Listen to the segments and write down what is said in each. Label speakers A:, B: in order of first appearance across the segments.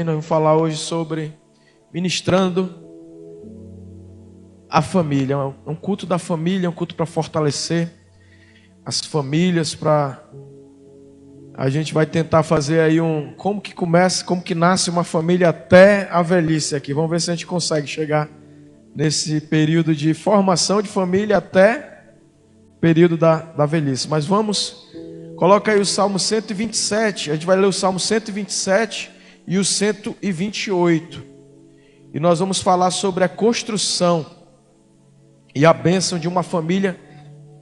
A: Nós vamos falar hoje sobre ministrando a família. É um culto da família, um culto para fortalecer as famílias, a gente vai tentar fazer aí como que nasce uma família até a velhice aqui. Vamos ver se a gente consegue chegar nesse período de formação de família até o período da velhice. Mas coloca aí o Salmo 127, a gente vai ler o Salmo 127 e o 128. E nós vamos falar sobre a construção e a bênção de uma família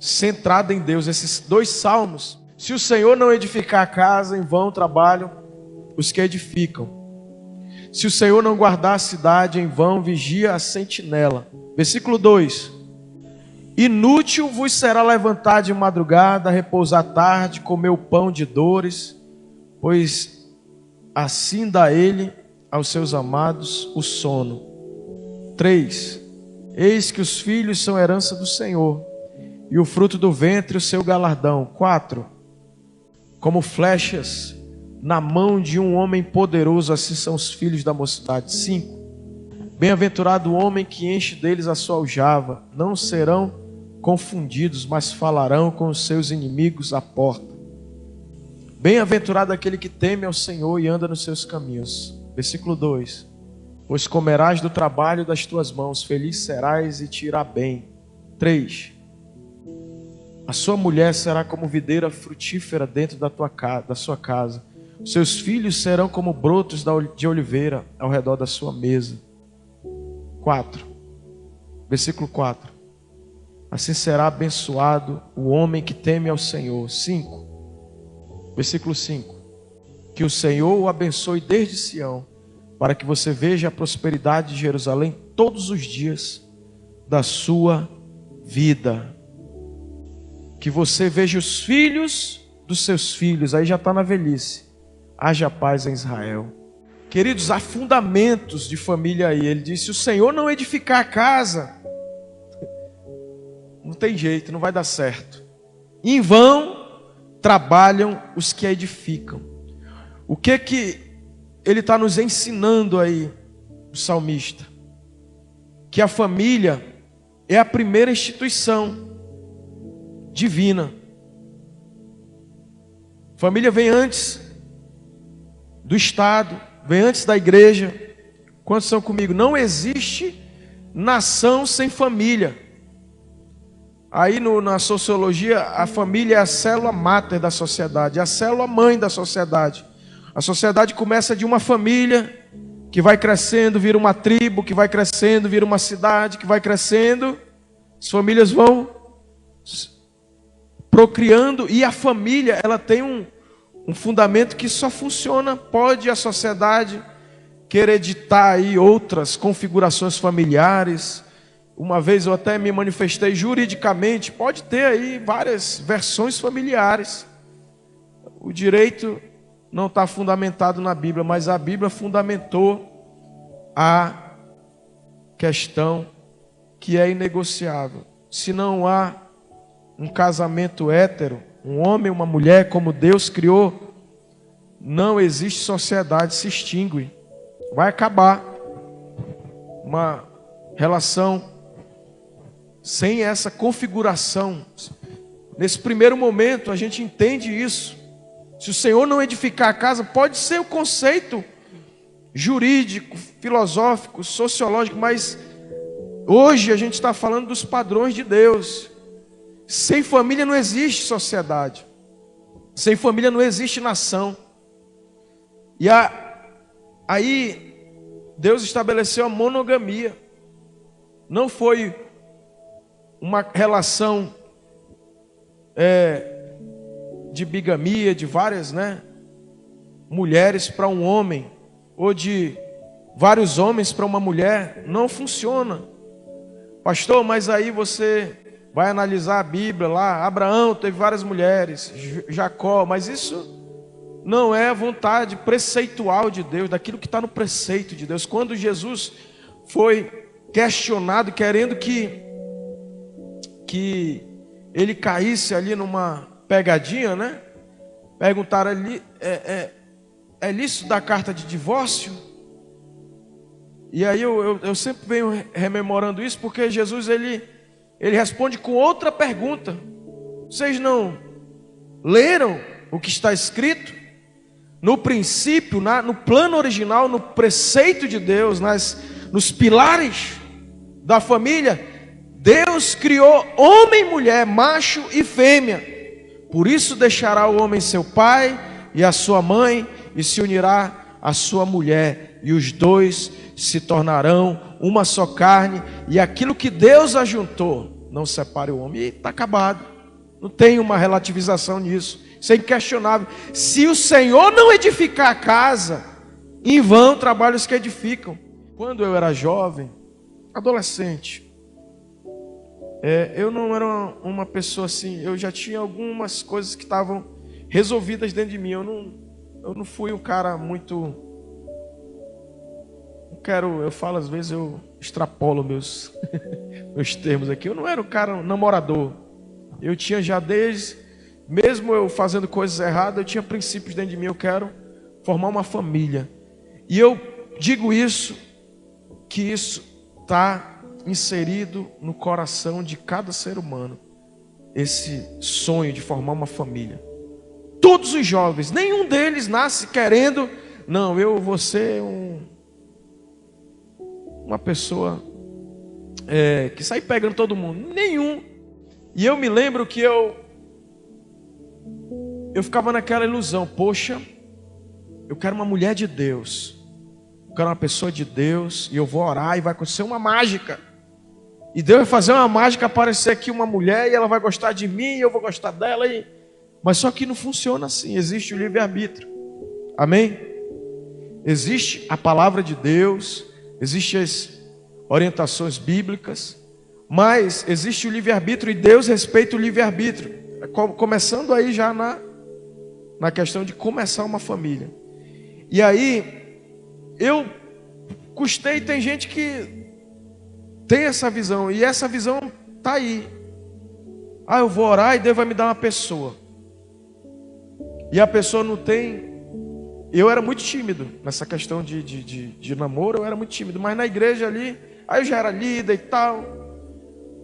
A: centrada em Deus. Esses dois salmos: se o Senhor não edificar a casa, em vão trabalham os que edificam. Se o Senhor não guardar a cidade, em vão vigia a sentinela. Versículo 2: inútil vos será levantar de madrugada, repousar tarde, comer o pão de dores, pois assim dá ele aos seus amados o sono. 3: eis que os filhos são herança do Senhor, e o fruto do ventre o seu galardão. 4: como flechas na mão de um homem poderoso, assim são os filhos da mocidade. 5: bem-aventurado o homem que enche deles a sua aljava, não serão confundidos, mas falarão com os seus inimigos à porta. Bem-aventurado aquele que teme ao Senhor e anda nos seus caminhos. Versículo 2: pois comerás do trabalho das tuas mãos, feliz serás e te irá bem. 3: a sua mulher será como videira frutífera dentro da sua casa. Os seus filhos serão como brotos de oliveira ao redor da sua mesa. 4: versículo 4: assim será abençoado o homem que teme ao Senhor. 5: versículo 5: que o Senhor o abençoe desde Sião, para que você veja a prosperidade de Jerusalém todos os dias da sua vida. Que você veja os filhos dos seus filhos. Aí já está na velhice. Haja paz em Israel. Queridos, há fundamentos de família aí. Ele disse: se o Senhor não edificar a casa, não tem jeito, não vai dar certo. Em vão trabalham os que a edificam. O que ele está nos ensinando aí, o salmista? Que a família é a primeira instituição divina. Família vem antes do Estado, vem antes da igreja. Quantos são comigo? Não existe nação sem família. Aí na sociologia, a família é a célula máter da sociedade, é a célula mãe da sociedade. A sociedade começa de uma família, que vai crescendo, vira uma tribo, que vai crescendo, vira uma cidade, que vai crescendo. As famílias vão procriando, e a família, ela tem um fundamento que só funciona. Pode a sociedade querer editar aí outras configurações familiares. Uma vez eu até me manifestei juridicamente, pode ter aí várias versões familiares. O direito não está fundamentado na Bíblia, mas a Bíblia fundamentou a questão que é inegociável. Se não há um casamento hétero, um homem e uma mulher como Deus criou, não existe sociedade, se extingue. Vai acabar uma relação sem essa configuração. Nesse primeiro momento a gente entende isso. Se o Senhor não edificar a casa, pode ser o conceito jurídico, filosófico, sociológico, mas hoje a gente está falando dos padrões de Deus. Sem família não existe sociedade. Sem família não existe nação. E aí Deus estabeleceu a monogamia. Não foi uma relação de bigamia, de várias mulheres para um homem, ou de vários homens para uma mulher. Não funciona. Pastor, mas aí você vai analisar a Bíblia lá, Abraão teve várias mulheres, Jacó, mas isso não é a vontade preceitual de Deus, daquilo que está no preceito de Deus. Quando Jesus foi questionado, querendo que ele caísse ali numa pegadinha, perguntaram ali, é lícito dar carta de divórcio? E aí eu sempre venho rememorando isso, porque Jesus ele responde com outra pergunta. Vocês não leram o que está escrito? No princípio, no plano original, no preceito de Deus, nos pilares da família, Deus criou homem e mulher, macho e fêmea. Por isso deixará o homem seu pai e a sua mãe, e se unirá à sua mulher, e os dois se tornarão uma só carne, e aquilo que Deus ajuntou, não separe o homem. E está acabado, não tem uma relativização nisso, isso é inquestionável. Se o Senhor não edificar a casa, em vão trabalham os que edificam. Quando eu era jovem, adolescente, eu não era uma pessoa assim, eu já tinha algumas coisas que estavam resolvidas dentro de mim. Eu não fui um cara muito... eu falo às vezes, eu extrapolo meus termos aqui. Eu não era um cara namorador. Eu tinha já mesmo eu fazendo coisas erradas, eu tinha princípios dentro de mim. Eu quero formar uma família. E eu digo isso, que isso está inserido no coração de cada ser humano. Esse sonho de formar uma família. Todos os jovens, nenhum deles nasce querendo, não, eu vou ser uma pessoa que sai pegando todo mundo. Nenhum. E eu me lembro que eu ficava naquela ilusão, poxa, eu quero uma mulher de Deus, eu quero uma pessoa de Deus, e eu vou orar e vai acontecer uma mágica. E Deus vai fazer uma mágica, aparecer aqui uma mulher, e ela vai gostar de mim, e eu vou gostar dela. Mas só que não funciona assim, existe o livre-arbítrio. Amém? Existe a palavra de Deus, existem as orientações bíblicas, mas existe o livre-arbítrio, e Deus respeita o livre-arbítrio. Começando aí já na questão de começar uma família. E aí, eu custei, tem gente que tem essa visão, e essa visão está aí. Eu vou orar e Deus vai me dar uma pessoa. E a pessoa não tem... Eu era muito tímido nessa questão de namoro, eu era muito tímido. Mas na igreja ali, aí eu já era líder e tal.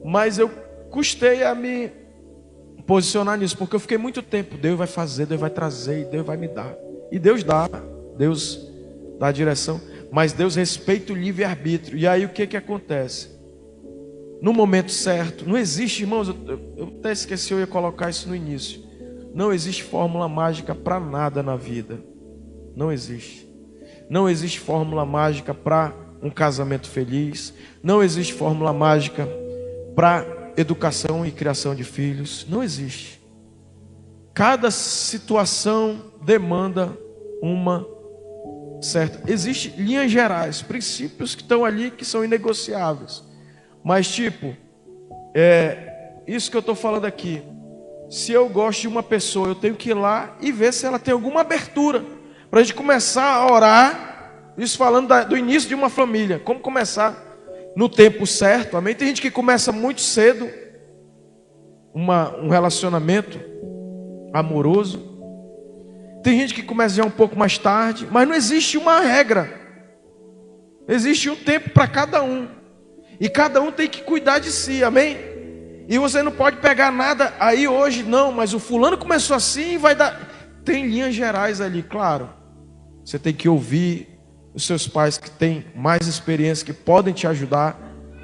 A: Mas eu custei a me posicionar nisso, porque eu fiquei muito tempo. Deus vai fazer, Deus vai trazer, e Deus vai me dar. E Deus dá a direção. Mas Deus respeita o livre-arbítrio. E aí o que acontece? No momento certo, não existe, irmãos, eu até esqueci, eu ia colocar isso no início. Não existe fórmula mágica para nada na vida. Não existe. Não existe fórmula mágica para um casamento feliz. Não existe fórmula mágica para educação e criação de filhos. Não existe. Cada situação demanda uma certa... Existem linhas gerais, princípios que estão ali, que são inegociáveis. Mas tipo, isso que eu estou falando aqui. Se eu gosto de uma pessoa, eu tenho que ir lá e ver se ela tem alguma abertura, para a gente começar a orar. Isso falando do início de uma família. Como começar no tempo certo, amém? Tem gente que começa muito cedo um relacionamento amoroso. Tem gente que começa já um pouco mais tarde. Mas não existe uma regra. Existe um tempo para cada um. E cada um tem que cuidar de si, amém? E você não pode pegar nada aí hoje, não. Mas o fulano começou assim e vai dar... Tem linhas gerais ali, claro. Você tem que ouvir os seus pais que têm mais experiência, que podem te ajudar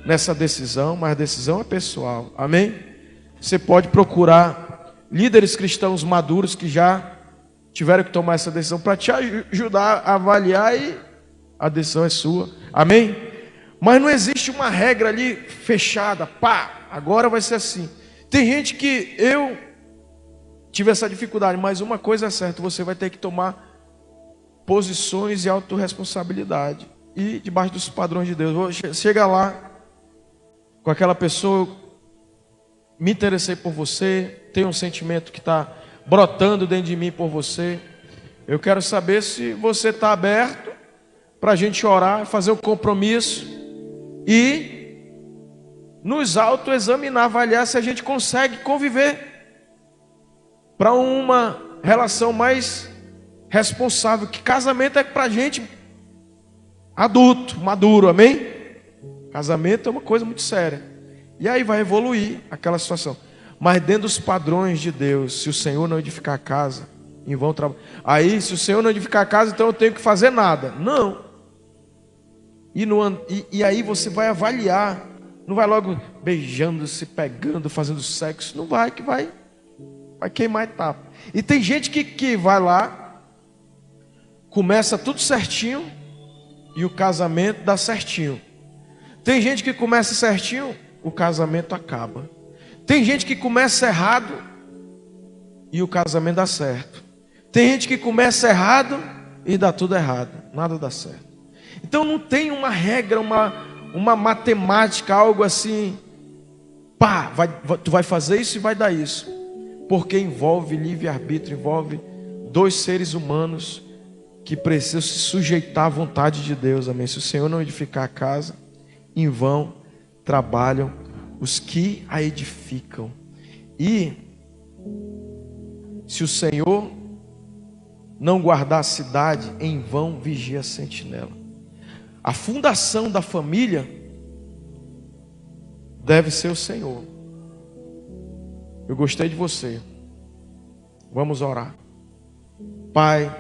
A: nessa decisão. Mas a decisão é pessoal, amém? Você pode procurar líderes cristãos maduros que já tiveram que tomar essa decisão para te ajudar a avaliar, e a decisão é sua, amém? Mas não existe uma regra ali fechada, pá, agora vai ser assim. Tem gente que eu tive essa dificuldade, mas uma coisa é certa, você vai ter que tomar posições e autorresponsabilidade, e debaixo dos padrões de Deus. Chega lá com aquela pessoa, me interessei por você, tem um sentimento que está brotando dentro de mim por você. Eu quero saber se você está aberto para a gente orar, fazer um compromisso e nos autoexaminar, avaliar se a gente consegue conviver para uma relação mais responsável. Que casamento é para a gente adulto, maduro, amém? Casamento é uma coisa muito séria. E aí vai evoluir aquela situação. Mas dentro dos padrões de Deus, se o Senhor não edificar a casa, em vão trabalhar. Aí, se o Senhor não edificar a casa, então eu tenho que fazer nada. Não. E aí você vai avaliar. Não vai logo beijando, se pegando, fazendo sexo. Não vai, que vai queimar a etapa. E tem gente que vai lá, começa tudo certinho e o casamento dá certinho. Tem gente que começa certinho, o casamento acaba. Tem gente que começa errado e o casamento dá certo. Tem gente que começa errado e dá tudo errado, nada dá certo. Então não tem uma regra, uma matemática, algo assim, pá, tu vai fazer isso e vai dar isso. Porque envolve livre-arbítrio, envolve dois seres humanos que precisam se sujeitar à vontade de Deus, amém? Se o Senhor não edificar a casa, em vão trabalham os que a edificam. E se o Senhor não guardar a cidade, em vão vigia a sentinela. A fundação da família deve ser o Senhor. Eu gostei de você. Vamos orar. Pai,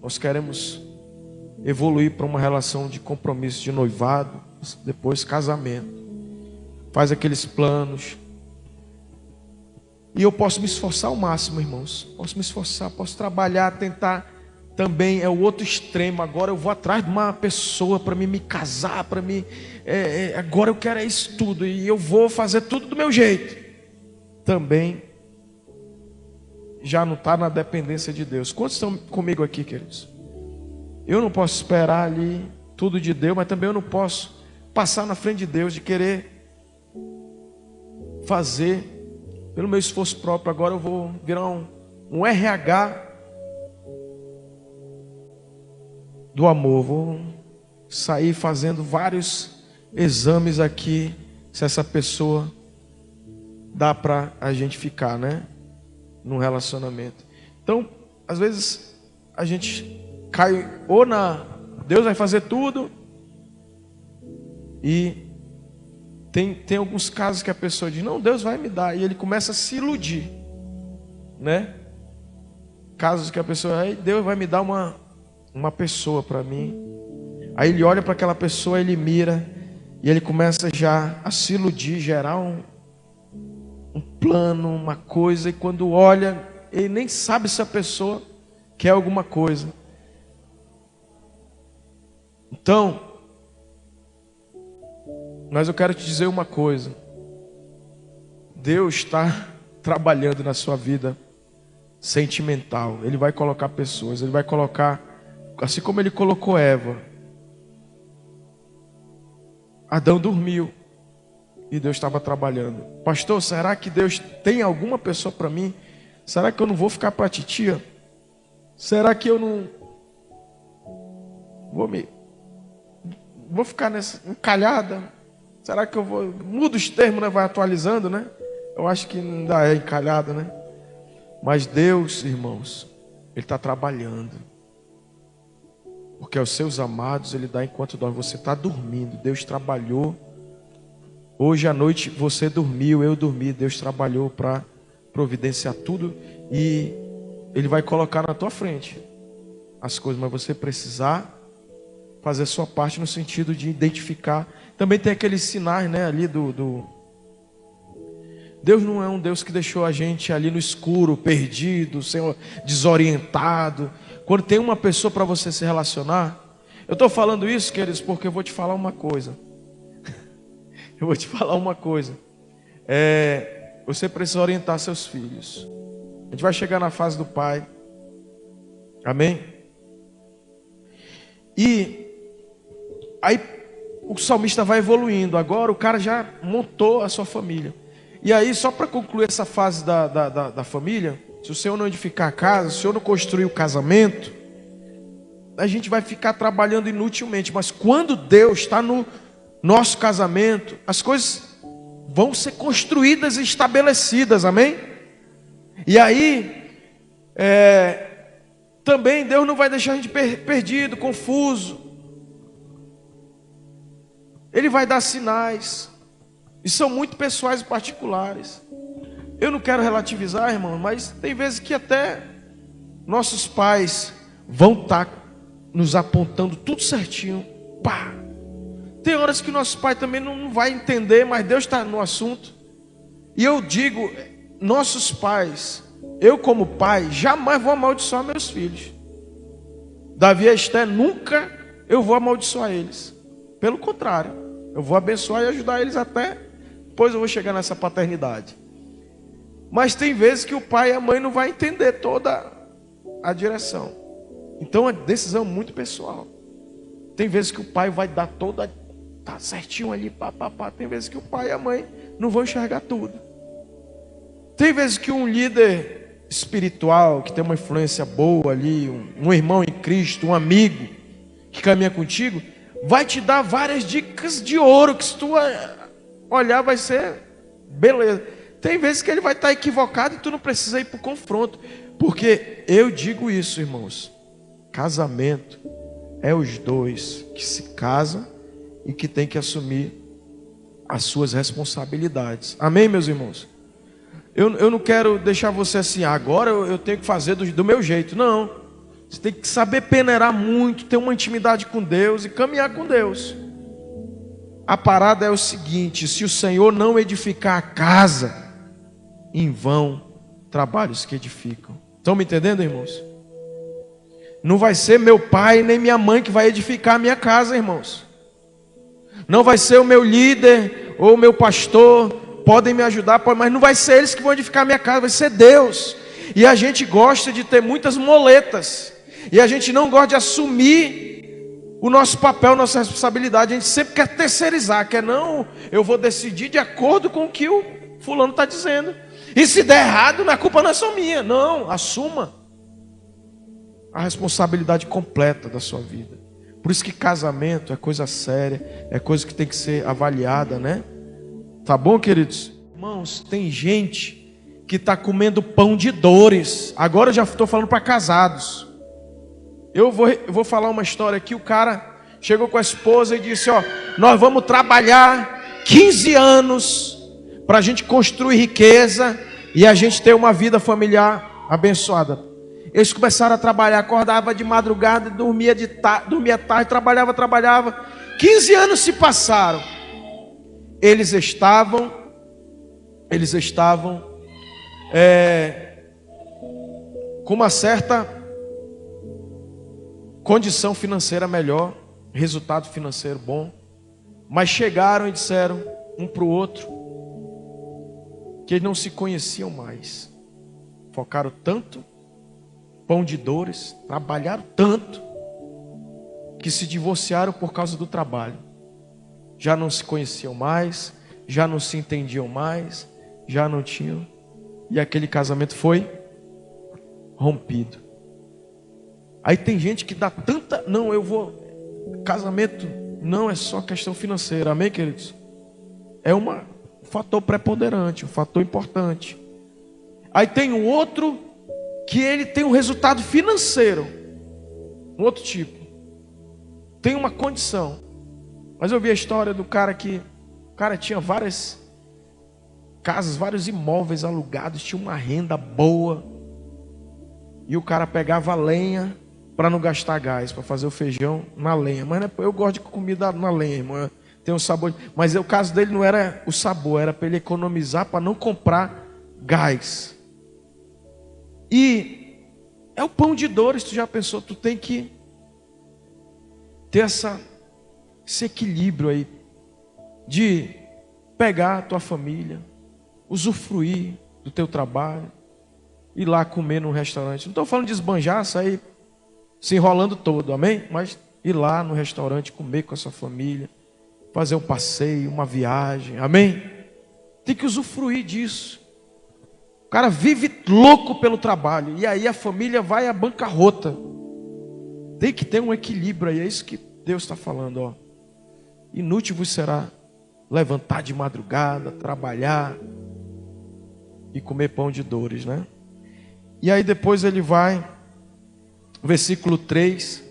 A: nós queremos evoluir para uma relação de compromisso de noivado, depois casamento. Faz aqueles planos. E eu posso me esforçar ao máximo, irmãos. Posso me esforçar, posso trabalhar, tentar. Também é o outro extremo. Agora eu vou atrás de uma pessoa para me casar, para me. Agora eu quero isso tudo e eu vou fazer tudo do meu jeito. Também já não está na dependência de Deus. Quantos estão comigo aqui, queridos? Eu não posso esperar ali tudo de Deus, mas também eu não posso passar na frente de Deus de querer fazer pelo meu esforço próprio. Agora eu vou virar um RH do amor. Vou sair fazendo vários exames aqui, se essa pessoa dá para a gente ficar, né? Num relacionamento. Então, às vezes a gente cai ou Deus vai fazer tudo. E tem alguns casos que a pessoa diz, não, Deus vai me dar. E ele começa a se iludir, né? Casos que a pessoa, aí Deus vai me dar uma pessoa para mim. Aí ele olha para aquela pessoa, ele mira e ele começa já a se iludir, gerar um plano, uma coisa. E quando olha, ele nem sabe se a pessoa quer alguma coisa. Então, mas eu quero te dizer uma coisa. Deus está trabalhando na sua vida sentimental. Ele vai colocar pessoas, Ele vai colocar, assim como Ele colocou Eva. Adão dormiu e Deus estava trabalhando. Pastor, será que Deus tem alguma pessoa para mim? Será que eu não vou ficar para a titia? Será que eu não vou ficar nessa encalhada? Será que eu mudo os termos, né? Vai atualizando, né? Eu acho que ainda é encalhada, né? Mas Deus, irmãos, Ele está trabalhando. Porque aos seus amados Ele dá enquanto dorme. Você está dormindo, Deus trabalhou. Hoje à noite você dormiu, eu dormi. Deus trabalhou para providenciar tudo. E Ele vai colocar na tua frente as coisas. Mas você precisar fazer a sua parte no sentido de identificar. Também tem aqueles sinais, né, ali Deus não é um Deus que deixou a gente ali no escuro, perdido, desorientado. Quando tem uma pessoa para você se relacionar, eu estou falando isso, queridos, porque eu vou te falar uma coisa. Eu vou te falar uma coisa. Você precisa orientar seus filhos. A gente vai chegar na fase do pai. Amém? E aí o salmista vai evoluindo. Agora o cara já montou a sua família. E aí, só para concluir essa fase da família, se o Senhor não edificar a casa, se o Senhor não construir o casamento, a gente vai ficar trabalhando inutilmente. Mas quando Deus está no nosso casamento, as coisas vão ser construídas e estabelecidas, amém? E aí, Também Deus não vai deixar a gente perdido, confuso. Ele vai dar sinais. E são muito pessoais e particulares. Eu não quero relativizar, irmão, mas tem vezes que até nossos pais vão estar nos apontando tudo certinho. Pá! Tem horas que nosso pai também não vai entender, mas Deus está no assunto. E eu digo, nossos pais, eu como pai, jamais vou amaldiçoar meus filhos. Davi e Esté, nunca eu vou amaldiçoar eles. Pelo contrário, eu vou abençoar e ajudar eles até depois eu vou chegar nessa paternidade. Mas tem vezes que o pai e a mãe não vão entender toda a direção. Então é decisão muito pessoal. Tem vezes que o pai vai dar toda, tá certinho ali, pá. Tem vezes que o pai e a mãe não vão enxergar tudo. Tem vezes que um líder espiritual, que tem uma influência boa ali, um irmão em Cristo, um amigo que caminha contigo, vai te dar várias dicas de ouro, que se tu olhar vai ser beleza. Tem vezes que ele vai estar equivocado e tu não precisa ir para o confronto. Porque eu digo isso, irmãos, casamento é os dois que se casam e que tem que assumir as suas responsabilidades. Amém, meus irmãos? Eu não quero deixar você assim, agora eu tenho que fazer do meu jeito. Não, você tem que saber peneirar muito, ter uma intimidade com Deus e caminhar com Deus. A parada é o seguinte: se o Senhor não edificar a casa, em vão trabalhos que edificam. Estão me entendendo, irmãos? Não vai ser meu pai nem minha mãe que vai edificar a minha casa, irmãos. Não vai ser o meu líder ou o meu pastor. Podem me ajudar, mas não vai ser eles que vão edificar a minha casa, vai ser Deus. E a gente gosta de ter muitas moletas. E a gente não gosta de assumir o nosso papel, nossa responsabilidade. A gente sempre quer terceirizar, quer não, eu vou decidir de acordo com o que o fulano está dizendo. E se der errado, a culpa não é só minha. Não, assuma a responsabilidade completa da sua vida. Por isso que casamento é coisa séria, é coisa que tem que ser avaliada, né? Tá bom, queridos? Irmãos, tem gente que está comendo pão de dores. Agora eu já estou falando para casados. Eu vou falar uma história aqui. O cara chegou com a esposa e disse: ó, nós vamos trabalhar 15 anos para a gente construir riqueza e a gente ter uma vida familiar abençoada. Eles começaram a trabalhar, acordava de madrugada, dormia tarde, trabalhava. 15 anos se passaram. Eles estavam com uma certa condição financeira melhor, resultado financeiro bom, mas chegaram e disseram um para o outro que eles não se conheciam mais. Focaram tanto, pão de dores, trabalharam tanto, que se divorciaram por causa do trabalho. Já não se conheciam mais, já não se entendiam mais, já não tinham. E aquele casamento foi rompido. Aí tem gente que dá tanta... Não, casamento não é só questão financeira, amém, queridos? É um fator preponderante, um fator importante. Aí tem um outro que ele tem um resultado financeiro, um outro tipo. Tem uma condição. Mas eu vi a história do cara que... O cara tinha várias casas, vários imóveis alugados, tinha uma renda boa. E o cara pegava lenha para não gastar gás, para fazer o feijão na lenha. Mas eu gosto de comida na lenha, irmão. Tem um sabor. Mas o caso dele não era o sabor, era para ele economizar, para não comprar gás. E é o pão de dores, tu já pensou? Tu tem que ter esse equilíbrio aí, de pegar a tua família, usufruir do teu trabalho, ir lá comer num restaurante. Não estou falando de esbanjar, sair se enrolando todo, amém? Mas ir lá no restaurante, comer com a sua família, fazer um passeio, uma viagem, amém? Tem que usufruir disso. O cara vive louco pelo trabalho, e aí a família vai à bancarrota. Tem que ter um equilíbrio aí, é isso que Deus está falando, ó. Inútil vos será levantar de madrugada, trabalhar e comer pão de dores, né? E aí depois ele vai versículo 3,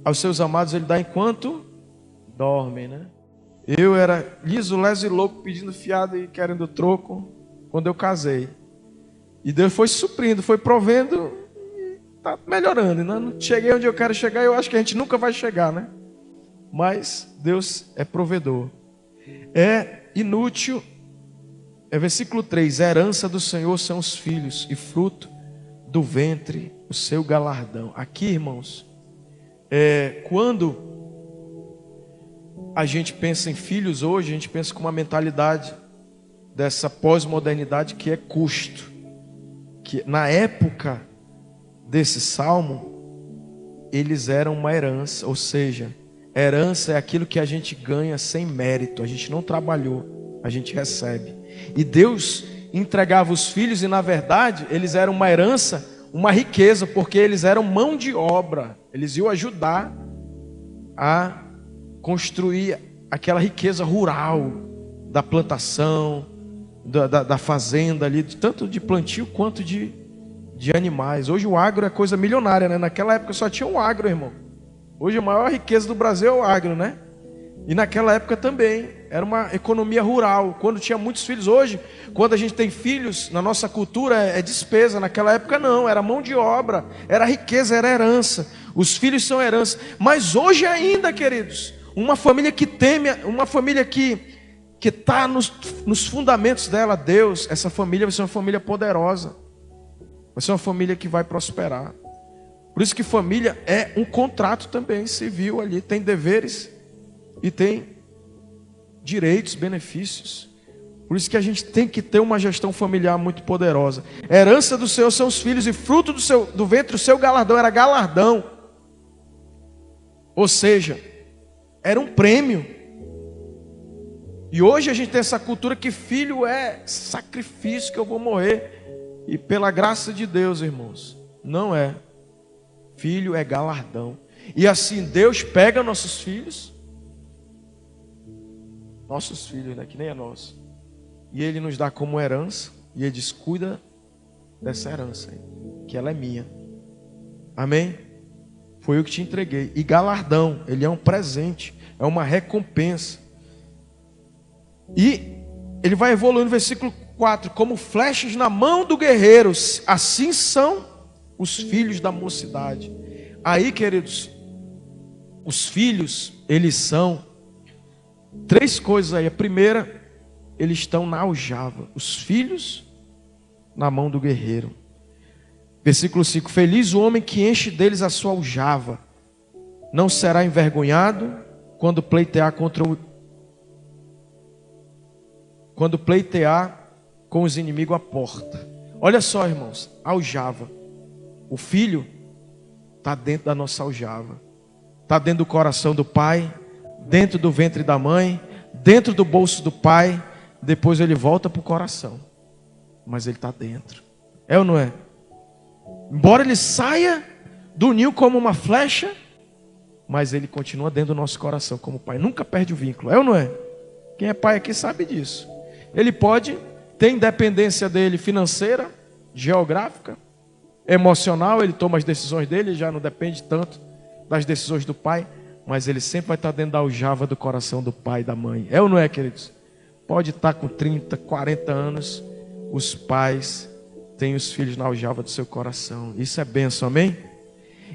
A: aos seus amados ele dá enquanto dormem, né? Eu era liso, leso e louco, pedindo fiado e querendo troco quando eu casei. E Deus foi suprindo, foi provendo e está melhorando. Né? Não cheguei onde eu quero chegar, eu acho que a gente nunca vai chegar, né? Mas Deus é provedor. É inútil, versículo 3, a herança do Senhor são os filhos, e fruto do ventre o seu galardão. Aqui, irmãos, quando a gente pensa em filhos hoje, a gente pensa com uma mentalidade dessa pós-modernidade que é custo. Que na época desse salmo, eles eram uma herança, ou seja, herança é aquilo que a gente ganha sem mérito, a gente não trabalhou, a gente recebe. E Deus entregava os filhos e na verdade eles eram uma herança, uma riqueza, porque eles eram mão de obra, eles iam ajudar a construir aquela riqueza rural da plantação, da fazenda ali, tanto de plantio quanto de animais. Hoje o agro é coisa milionária, né? Naquela época só tinha um agro, irmão. Hoje a maior riqueza do Brasil é o agro, né? E naquela época também era uma economia rural, quando tinha muitos filhos. Hoje, quando a gente tem filhos, na nossa cultura é despesa. Naquela época não, era mão de obra, era riqueza, era herança. Os filhos são herança. Mas hoje ainda, queridos, uma família que teme, uma família que está nos fundamentos dela, Deus, essa família vai ser uma família poderosa, vai ser uma família que vai prosperar. Por isso que família é um contrato também civil ali, tem deveres e tem direitos, benefícios. Por isso que a gente tem que ter uma gestão familiar muito poderosa. A herança do Senhor são os filhos, e fruto do ventre o seu galardão. Era galardão, ou seja, era um prêmio. E hoje a gente tem essa cultura que filho é sacrifício, que eu vou morrer. E pela graça de Deus, irmãos, não é. Filho é galardão. E assim Deus pega nossos filhos, né, que nem é nosso, e Ele nos dá como herança, e Ele diz, cuida dessa herança aí, que ela é minha. Amém? Foi eu que te entreguei. E galardão, ele é um presente, é uma recompensa. E ele vai evoluindo no versículo 4, como flechas na mão do guerreiro, assim são os filhos da mocidade. Aí, queridos, os filhos, eles são três coisas aí. A primeira, eles estão na aljava. Os filhos na mão do guerreiro. Versículo 5, feliz o homem que enche deles a sua aljava, não será envergonhado quando pleitear com os inimigos à porta. Olha só, irmãos, aljava. O filho está dentro da nossa aljava, está dentro do coração do pai, dentro do ventre da mãe, dentro do bolso do pai. Depois ele volta para o coração, mas ele está dentro. É ou não é? Embora ele saia do ninho como uma flecha, mas ele continua dentro do nosso coração como pai. Nunca perde o vínculo. É ou não é? Quem é pai aqui sabe disso. Ele pode ter independência dele financeira, geográfica, emocional. Ele toma as decisões dele, já não depende tanto das decisões do pai, mas ele sempre vai estar dentro da aljava do coração do pai e da mãe. É ou não é, queridos? Pode estar com 30, 40 anos, os pais têm os filhos na aljava do seu coração. Isso é bênção, amém?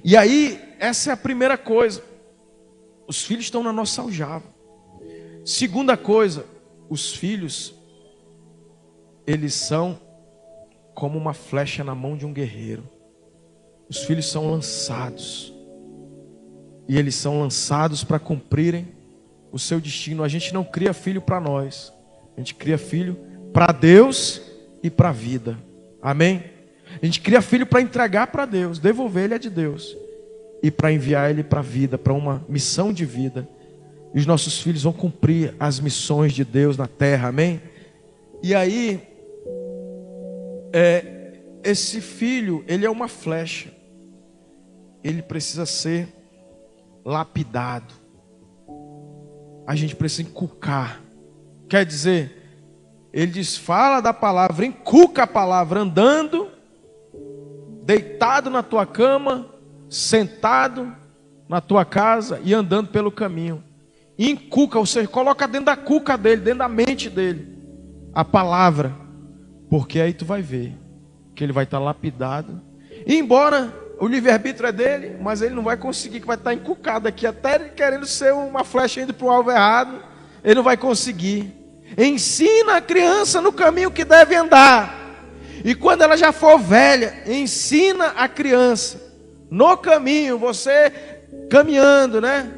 A: E aí, essa é a primeira coisa. Os filhos estão na nossa aljava. Segunda coisa, os filhos, eles são como uma flecha na mão de um guerreiro. Os filhos são lançados. E eles são lançados para cumprirem o seu destino. A gente não cria filho para nós. A gente cria filho para Deus e para a vida. Amém? A gente cria filho para entregar para Deus, devolver ele é de Deus, e para enviar ele para a vida, para uma missão de vida. E os nossos filhos vão cumprir as missões de Deus na terra, amém? E aí, esse filho, ele é uma flecha. Ele precisa ser lapidado. A gente precisa inculcar. Quer dizer, ele diz, fala da palavra, inculca a palavra, andando, deitado na tua cama, sentado na tua casa e andando pelo caminho. Inculca, ou seja, coloca dentro da cuca dele, dentro da mente dele, a palavra. Porque aí tu vai ver que ele vai estar lapidado. E embora o livre-arbítrio é dele, mas ele não vai conseguir, que vai estar encucado aqui, até ele querendo ser uma flecha indo para o alvo errado, ele não vai conseguir. Ensina a criança no caminho que deve andar. E quando ela já for velha, ensina a criança no caminho, você caminhando, né?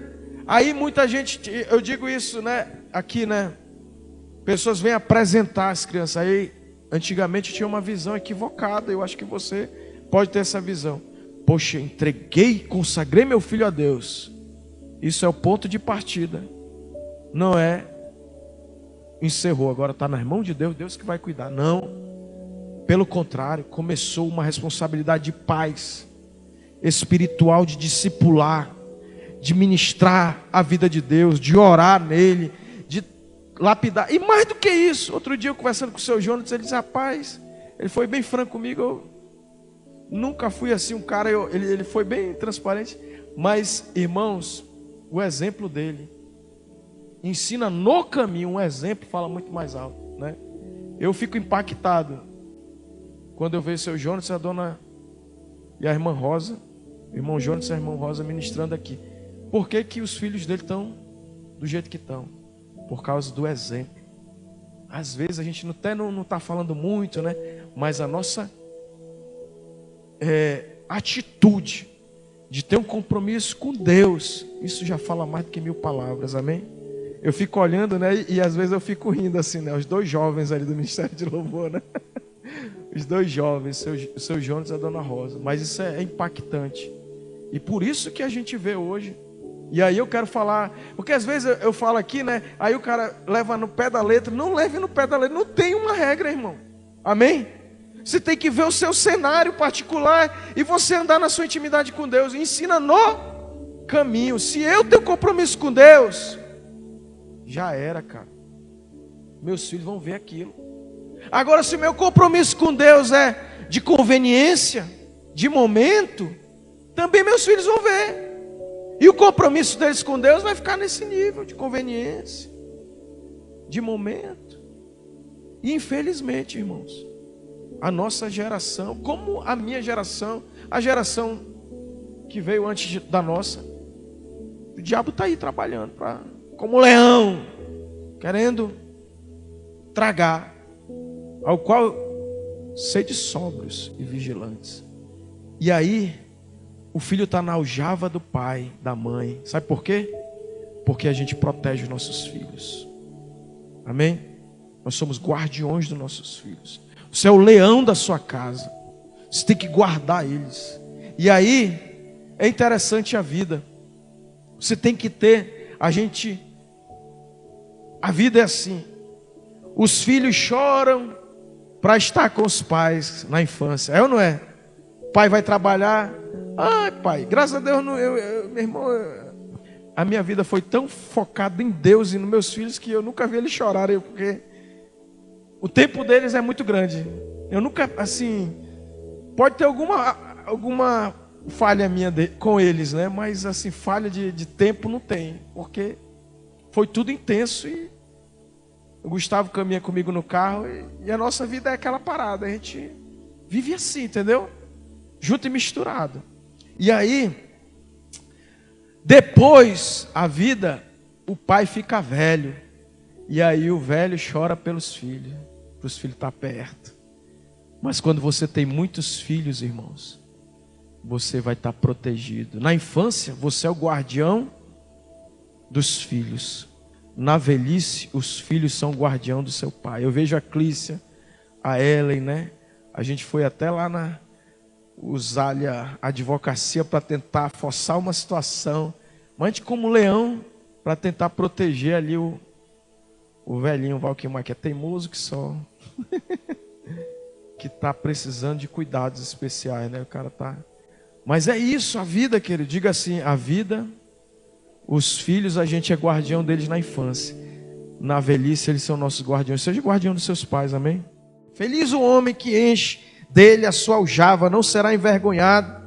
A: Aí muita gente, eu digo isso, né? Aqui, né? Pessoas vêm apresentar as crianças. Aí, antigamente tinha uma visão equivocada. Eu acho que você pode ter essa visão. Poxa, entreguei, consagrei meu filho a Deus. Isso é o ponto de partida. Não é encerrou, agora está nas mãos de Deus, Deus que vai cuidar. Não. Pelo contrário, começou uma responsabilidade de pais, espiritual, de discipular, de ministrar a vida de Deus, de orar nele, de lapidar. E mais do que isso, outro dia eu conversando com o seu Jonas, ele disse, rapaz, ele foi bem franco comigo, eu nunca fui assim um cara, ele foi bem transparente, mas irmãos, o exemplo dele, ensina no caminho, um exemplo fala muito mais alto, né? Eu fico impactado quando eu vejo o seu Jonas, a dona e a irmã Rosa, o irmão Jonas e a irmã Rosa ministrando aqui. Por que que os filhos dele estão do jeito que estão? Por causa do exemplo. Às vezes a gente até não está falando muito, né? Mas a nossa atitude de ter um compromisso com Deus, isso já fala mais do que 1000 palavras, amém? Eu fico olhando, né? E às vezes eu fico rindo assim, né? Os dois jovens ali do Ministério de Louvor, né? Os dois jovens, o seu Jonas e a dona Rosa. Mas isso é impactante. E por isso que a gente vê hoje. E aí eu quero falar, porque às vezes eu falo aqui, né? Aí o cara leva no pé da letra. Não leve no pé da letra, não tem uma regra, irmão. Amém? Você tem que ver o seu cenário particular e você andar na sua intimidade com Deus. Ensina no caminho. Se eu tenho compromisso com Deus, já era, cara. Meus filhos vão ver aquilo. Agora, se o meu compromisso com Deus é de conveniência, de momento, também meus filhos vão ver. E o compromisso deles com Deus vai ficar nesse nível de conveniência, de momento. E infelizmente, irmãos, a nossa geração, como a minha geração, a geração que veio antes da nossa, o diabo está aí trabalhando como leão, querendo tragar, ao qual sede sóbrios e vigilantes. E aí o filho está na aljava do pai, da mãe. Sabe por quê? Porque a gente protege os nossos filhos. Amém? Nós somos guardiões dos nossos filhos. Você é o leão da sua casa. Você tem que guardar eles. E aí é interessante a vida. Você tem que ter, a vida é assim. Os filhos choram para estar com os pais na infância. É ou não é? O pai vai trabalhar. Ai, pai, graças a Deus, meu irmão, a minha vida foi tão focada em Deus e nos meus filhos que eu nunca vi eles chorarem, porque o tempo deles é muito grande. Eu nunca, assim, pode ter alguma falha minha com eles, né? Mas assim, falha de tempo não tem, porque foi tudo intenso. E o Gustavo caminha comigo no carro e a nossa vida é aquela parada, a gente vive assim, entendeu? Junto e misturado. E aí, depois a vida, o pai fica velho. E aí o velho chora pelos filhos, para os filhos estar perto. Mas quando você tem muitos filhos, irmãos, você vai estar protegido. Na infância, você é o guardião dos filhos. Na velhice, os filhos são o guardião do seu pai. Eu vejo a Clícia, a Ellen, né? A gente foi até lá usar a advocacia para tentar forçar uma situação. Mas a gente, como leão, para tentar proteger ali o velhinho Valquimar, que é teimoso que só. Que está precisando de cuidados especiais, né? O cara tá. Mas é isso, a vida, querido. Diga assim, a vida, os filhos, a gente é guardião deles na infância. Na velhice, eles são nossos guardiões. Seja guardião dos seus pais, amém? Feliz o homem que enche dele a sua aljava, não será envergonhado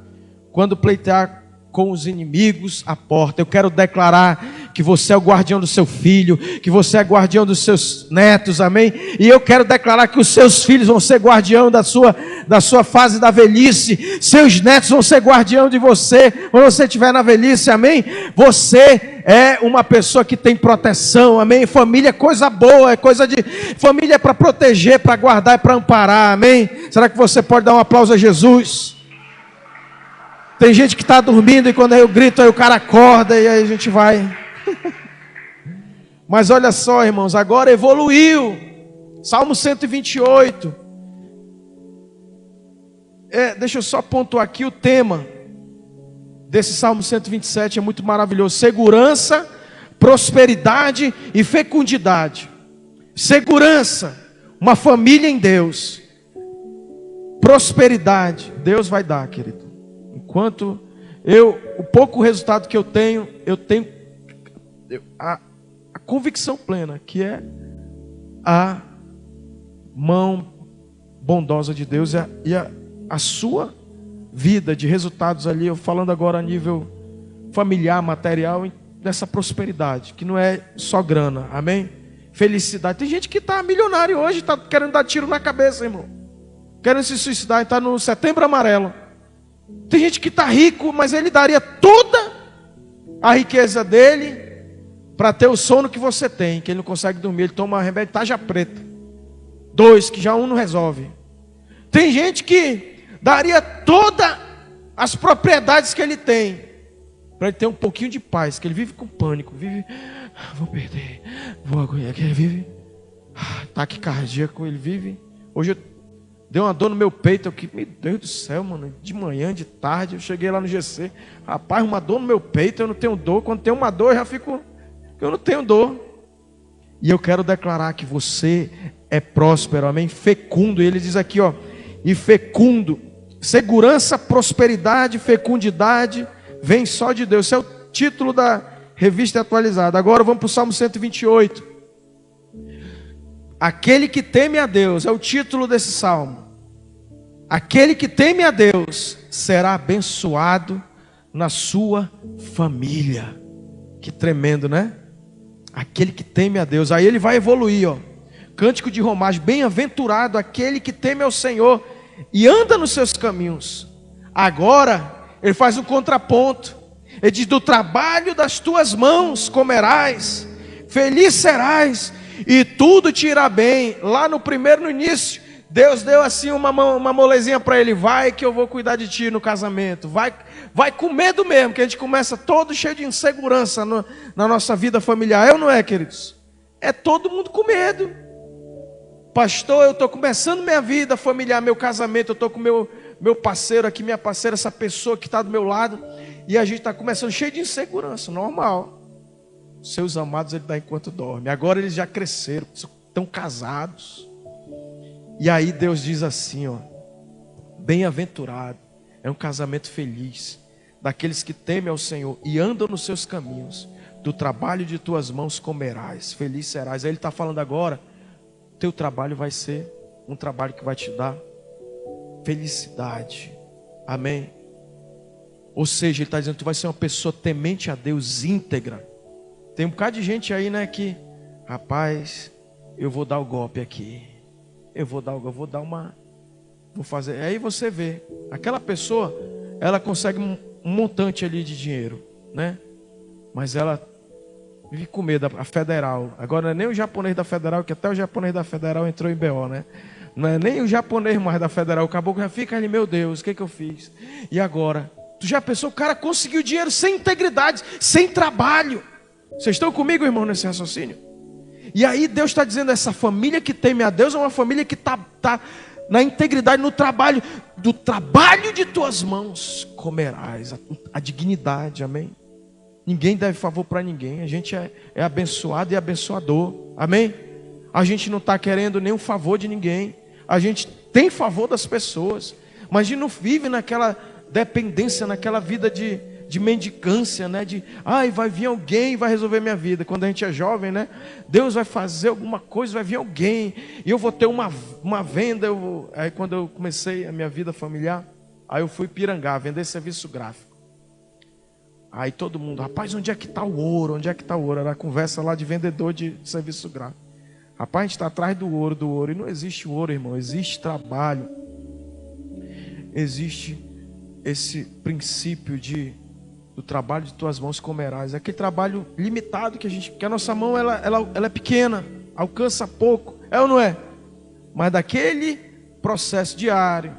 A: quando pleitear com os inimigos à porta. Eu quero declarar que você é o guardião do seu filho, que você é guardião dos seus netos, amém? E eu quero declarar que os seus filhos vão ser guardião da sua fase da velhice, seus netos vão ser guardião de você, quando você estiver na velhice, amém? Você é uma pessoa que tem proteção, amém? Família é coisa boa, é coisa de... Família é para proteger, para guardar e para amparar, amém? Será que você pode dar um aplauso a Jesus? Tem gente que está dormindo e quando eu grito, aí o cara acorda e aí a gente vai. Mas olha só, irmãos, agora evoluiu. Salmo 128. Deixa eu só pontuar aqui o tema desse Salmo 127, é muito maravilhoso. Segurança, prosperidade e fecundidade. Segurança, uma família em Deus. Prosperidade, Deus vai dar, querido. Enquanto o pouco resultado que eu tenho a convicção plena que é a mão bondosa de Deus e a sua vida de resultados ali, eu falando agora a nível familiar, material, dessa prosperidade, que não é só grana, amém? Felicidade. Tem gente que está milionário hoje, está querendo dar tiro na cabeça, irmão, querendo se suicidar, está no Setembro Amarelo. Tem gente que está rico, mas ele daria toda a riqueza dele para ter o sono que você tem, que ele não consegue dormir, ele toma remédio tarja preta, 2, que já um não resolve. Tem gente que daria todas as propriedades que ele tem para ele ter um pouquinho de paz, que ele vive com pânico, vive, vou perder, vou agonhar, que ele vive ataque cardíaco, ele vive. Hoje deu uma dor no meu peito, meu Deus do céu, mano, de manhã, de tarde, eu cheguei lá no GC, rapaz, uma dor no meu peito, eu não tenho dor, quando tem uma dor eu já fico, eu não tenho dor. E eu quero declarar que você é próspero, amém, fecundo, e ele diz aqui, ó, e fecundo, segurança, prosperidade, fecundidade, vem só de Deus. Esse é o título da revista atualizada. Agora vamos para o Salmo 128. Aquele que teme a Deus, é o título desse salmo. Aquele que teme a Deus será abençoado na sua família. Que tremendo, né? Aquele que teme a Deus. Aí ele vai evoluir, ó. Cântico de romagem, bem-aventurado aquele que teme ao Senhor e anda nos seus caminhos. Agora ele faz um contraponto. Ele diz: do trabalho das tuas mãos comerás, feliz serás, e tudo te irá bem. Lá no início, Deus deu assim uma molezinha para ele: vai que eu vou cuidar de ti no casamento. Vai com medo mesmo, que a gente começa todo cheio de insegurança na nossa vida familiar. É ou não é, queridos? É todo mundo com medo. Pastor, eu estou começando minha vida familiar, meu casamento, eu estou com meu parceiro aqui, minha parceira, essa pessoa que está do meu lado, e a gente está começando cheio de insegurança, normal. Seus amados ele dá enquanto dorme. Agora eles já cresceram, estão casados. E aí Deus diz assim, ó: bem-aventurado é um casamento feliz daqueles que temem ao Senhor e andam nos seus caminhos. Do trabalho de tuas mãos comerás, feliz serás. Aí ele está falando agora, teu trabalho vai ser um trabalho que vai te dar felicidade. Amém? Ou seja, ele está dizendo, tu vai ser uma pessoa temente a Deus, íntegra. Tem um bocado de gente aí, né, que, rapaz, eu vou dar o golpe aqui. Vou fazer. Aí você vê, aquela pessoa, ela consegue um montante ali de dinheiro, né? Mas ela vive com medo, a federal. Agora não é nem o japonês da federal, que até o japonês da federal entrou em BO, né? Não é nem o japonês mais da federal, o caboclo já fica ali, meu Deus, o que eu fiz? E agora? Tu já pensou, o cara conseguiu dinheiro sem integridade, sem trabalho. Vocês estão comigo, irmão, nesse raciocínio? E aí Deus está dizendo, essa família que teme a Deus é uma família que está na integridade, no trabalho. Do trabalho de tuas mãos comerás a dignidade, amém? Ninguém deve favor para ninguém. A gente é abençoado e abençoador, amém? A gente não está querendo nenhum favor de ninguém. A gente tem favor das pessoas, mas a gente não vive naquela dependência, naquela vida de mendicância, né? Vai vir alguém e vai resolver minha vida. Quando a gente é jovem, né? Deus vai fazer alguma coisa, vai vir alguém e eu vou ter uma venda. Aí quando eu comecei a minha vida familiar, Aí eu fui Pirangá, vender serviço gráfico. Aí todo mundo, rapaz, onde é que está o ouro? Onde é que está o ouro? Era a conversa lá de vendedor de serviço gráfico. Rapaz, a gente está atrás do ouro. E não existe ouro, irmão. Existe trabalho. Existe esse princípio do trabalho de tuas mãos comerás. É aquele trabalho limitado que a nossa mão ela é pequena, alcança pouco. É ou não é? Mas daquele processo diário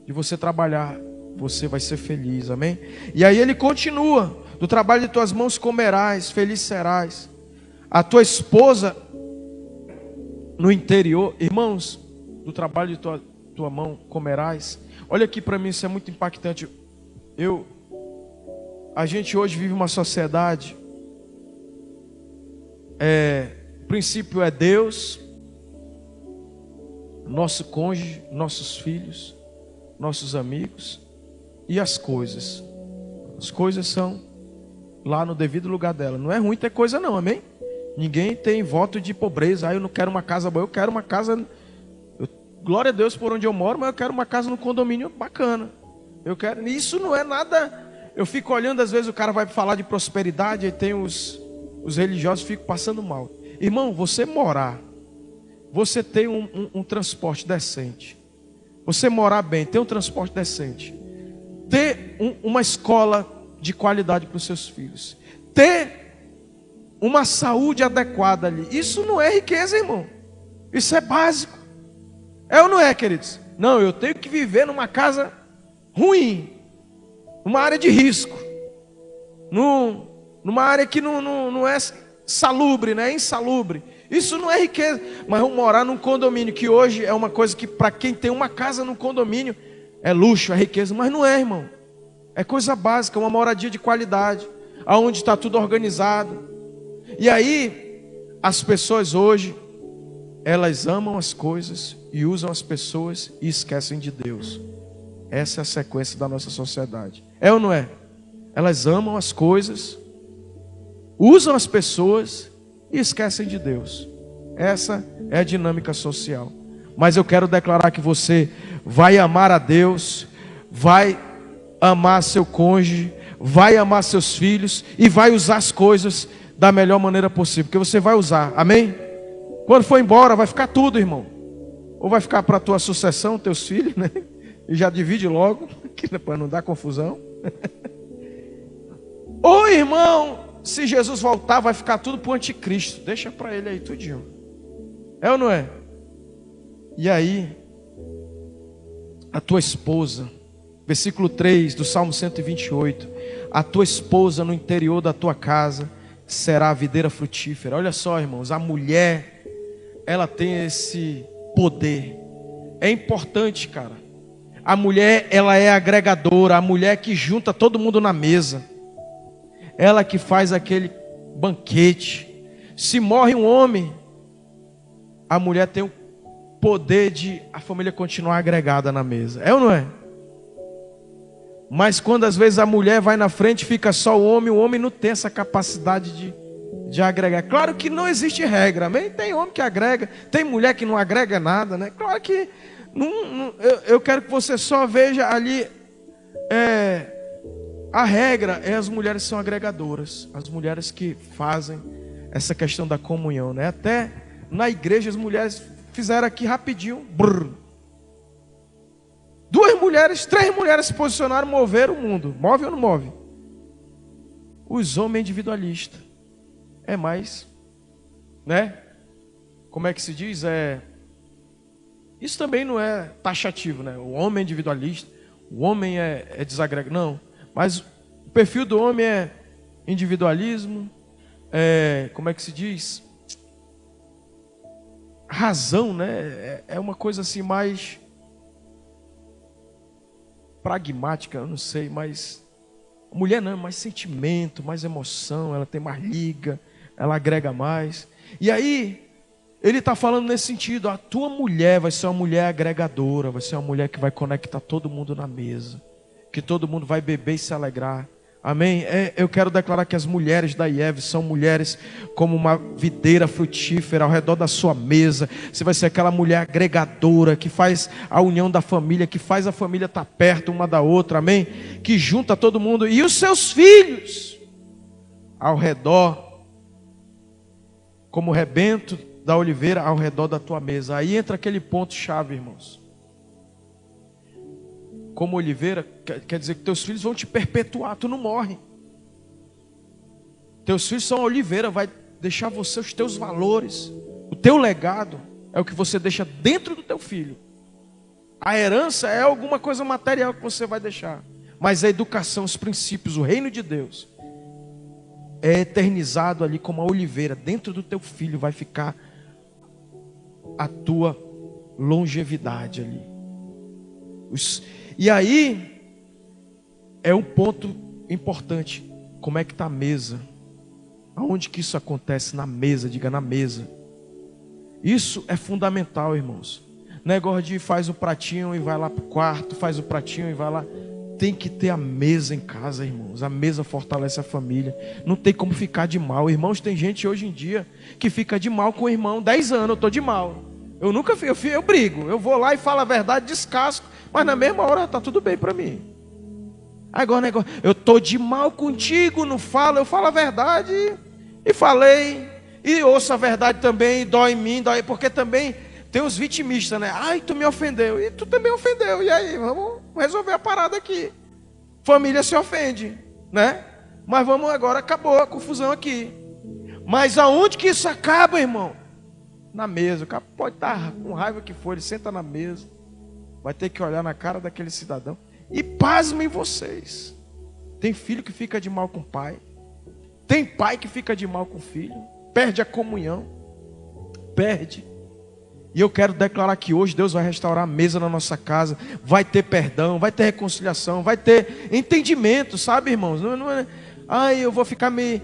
A: de você trabalhar, você vai ser feliz, amém? E aí ele continua: do trabalho de tuas mãos comerás, feliz serás. A tua esposa no interior, irmãos, do trabalho de tua mão comerás. Olha aqui para mim, isso é muito impactante. A gente hoje vive uma sociedade, o princípio é Deus, nosso cônjuge, nossos filhos, nossos amigos e as coisas. As coisas são lá no devido lugar dela. Não é ruim ter coisa não, amém? Ninguém tem voto de pobreza. Eu não quero uma casa boa, eu quero uma casa... glória a Deus por onde eu moro, mas eu quero uma casa no condomínio bacana. Isso não é nada... Eu fico olhando, às vezes o cara vai falar de prosperidade, aí tem os religiosos ficam passando mal. Irmão, você morar, você tem um transporte decente, você morar bem, ter um transporte decente, ter uma escola de qualidade para os seus filhos, ter uma saúde adequada ali, isso não é riqueza, irmão. Isso é básico. É ou não é, queridos? Não, eu tenho que viver numa casa ruim, numa área de risco, numa área que não é salubre, né? É insalubre. Isso não é riqueza. Mas eu morar num condomínio, que hoje é uma coisa que para quem tem uma casa num condomínio é luxo, é riqueza. Mas não é, irmão. É coisa básica, uma moradia de qualidade, aonde está tudo organizado. E aí, as pessoas hoje, elas amam as coisas e usam as pessoas e esquecem de Deus. Essa é a sequência da nossa sociedade. É ou não é? Elas amam as coisas, usam as pessoas e esquecem de Deus. Essa é a dinâmica social. Mas eu quero declarar que você vai amar a Deus, vai amar seu cônjuge, vai amar seus filhos e vai usar as coisas da melhor maneira possível, porque você vai usar, amém? Quando for embora vai ficar tudo, irmão. Ou vai ficar para a tua sucessão, teus filhos, né? E já divide logo, para não dar confusão. Ou, irmão, se Jesus voltar, vai ficar tudo para o anticristo. Deixa para ele aí tudinho. É ou não é? E aí, a tua esposa, versículo 3 do Salmo 128, a tua esposa no interior da tua casa será a videira frutífera. Olha só, irmãos, a mulher, ela tem esse poder. É importante, cara. A mulher, ela é agregadora, a mulher que junta todo mundo na mesa. Ela que faz aquele banquete. Se morre um homem, a mulher tem o poder de a família continuar agregada na mesa. É ou não é? Mas quando às vezes a mulher vai na frente, fica só o homem não tem essa capacidade de agregar. Claro que não existe regra, amém? Tem homem que agrega, tem mulher que não agrega nada, né? Claro que eu quero que você só veja ali, a regra é as mulheres são agregadoras, as mulheres que fazem essa questão da comunhão, né? Até na igreja as mulheres fizeram aqui rapidinho, brrr. 2 mulheres, 3 mulheres se posicionaram, moveram o mundo. Move ou não move? Os homens individualistas é mais, né? Como é que se diz? Isso também não é taxativo, né? O homem é individualista, o homem é desagregado. Não, mas o perfil do homem é individualismo, como é que se diz? Razão, né? É uma coisa assim mais pragmática, eu não sei, mas a mulher não, mais sentimento, mais emoção, ela tem mais liga, ela agrega mais. E aí, ele está falando nesse sentido, a tua mulher vai ser uma mulher agregadora, vai ser uma mulher que vai conectar todo mundo na mesa, que todo mundo vai beber e se alegrar Amém? Eu quero declarar que as mulheres da IEV são mulheres como uma videira frutífera ao redor da sua mesa. Você vai ser aquela mulher agregadora que faz a união da família, que faz a família estar perto uma da outra, amém? Que junta todo mundo e os seus filhos ao redor, como o rebento da oliveira ao redor da tua mesa. Aí entra aquele ponto chave, irmãos. Como oliveira, quer dizer que teus filhos vão te perpetuar, tu não morre. Teus filhos são a oliveira, vai deixar você os teus valores. O teu legado é o que você deixa dentro do teu filho. A herança é alguma coisa material que você vai deixar. Mas a educação, os princípios, o reino de Deus é eternizado ali como a oliveira. Dentro do teu filho vai ficar a tua longevidade ali. E aí, é um ponto importante. Como é que está a mesa? Aonde que isso acontece? Na mesa, diga na mesa. Isso é fundamental, irmãos. Negócio de faz o pratinho e vai lá para o quarto, faz o pratinho e vai lá. Tem que ter a mesa em casa, irmãos. A mesa fortalece a família. Não tem como ficar de mal. Irmãos, tem gente hoje em dia que fica de mal com o irmão. 10 anos eu estou de mal. Eu nunca fico, eu brigo. Eu vou lá e falo a verdade, descasco. Mas na mesma hora está tudo bem para mim. Agora negócio, eu estou de mal contigo, não falo. Eu falo a verdade e falei. E ouço a verdade também, dói em mim, dói. Porque também tem os vitimistas, né? Ai, tu me ofendeu. E tu também ofendeu. E aí, vamos resolver a parada aqui. Família se ofende, né? Mas vamos agora, acabou a confusão aqui. Mas aonde que isso acaba, irmão? Na mesa. O cara pode estar com raiva que for, ele senta na mesa. Vai ter que olhar na cara daquele cidadão. E pasmem vocês. Tem filho que fica de mal com o pai. Tem pai que fica de mal com o filho. Perde a comunhão. Perde. E eu quero declarar que hoje Deus vai restaurar a mesa na nossa casa. Vai ter perdão, vai ter reconciliação, vai ter entendimento, sabe, irmãos? Não é, ai, eu vou ficar me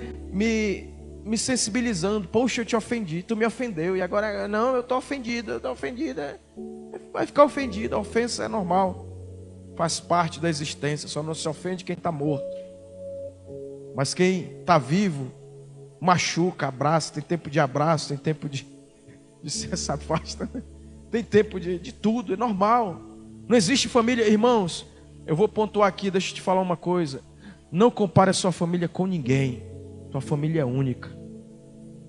A: sensibilizando. Poxa, eu te ofendi, tu me ofendeu. E agora, não, eu estou ofendido, Vai ficar ofendido, a ofensa é normal. Faz parte da existência, só não se ofende quem está morto. Mas quem está vivo, machuca, abraça, tem tempo de abraço, tem tempo de se afasta, tem tempo de tudo, é normal. Não existe família, irmãos. Eu vou pontuar aqui, deixa eu te falar uma coisa. Não compare a sua família com ninguém. Tua família é única.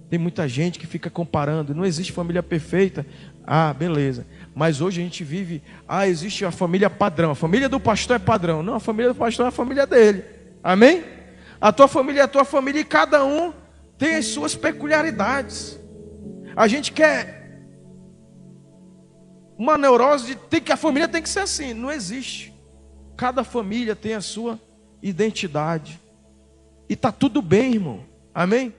A: Tem muita gente que fica comparando. Não existe família perfeita. Ah, beleza. Mas hoje a gente vive. Ah, existe a família padrão. A família do pastor é padrão. Não, a família do pastor é a família dele. Amém? A tua família é a tua família e cada um tem as suas peculiaridades. A gente quer uma neurose de que a família tem que ser assim. Não existe. Cada família tem a sua identidade. E está tudo bem, irmão. Amém?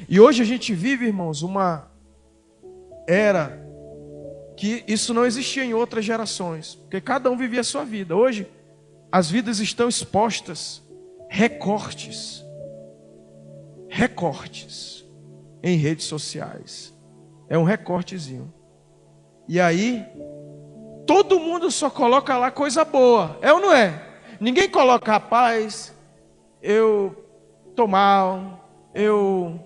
A: E hoje a gente vive, irmãos, uma era que isso não existia em outras gerações. Porque cada um vivia a sua vida. Hoje, as vidas estão expostas. Recortes em redes sociais. É um recortezinho. E aí, todo mundo só coloca lá coisa boa. É ou não é? Ninguém coloca, rapaz, eu tô mal, eu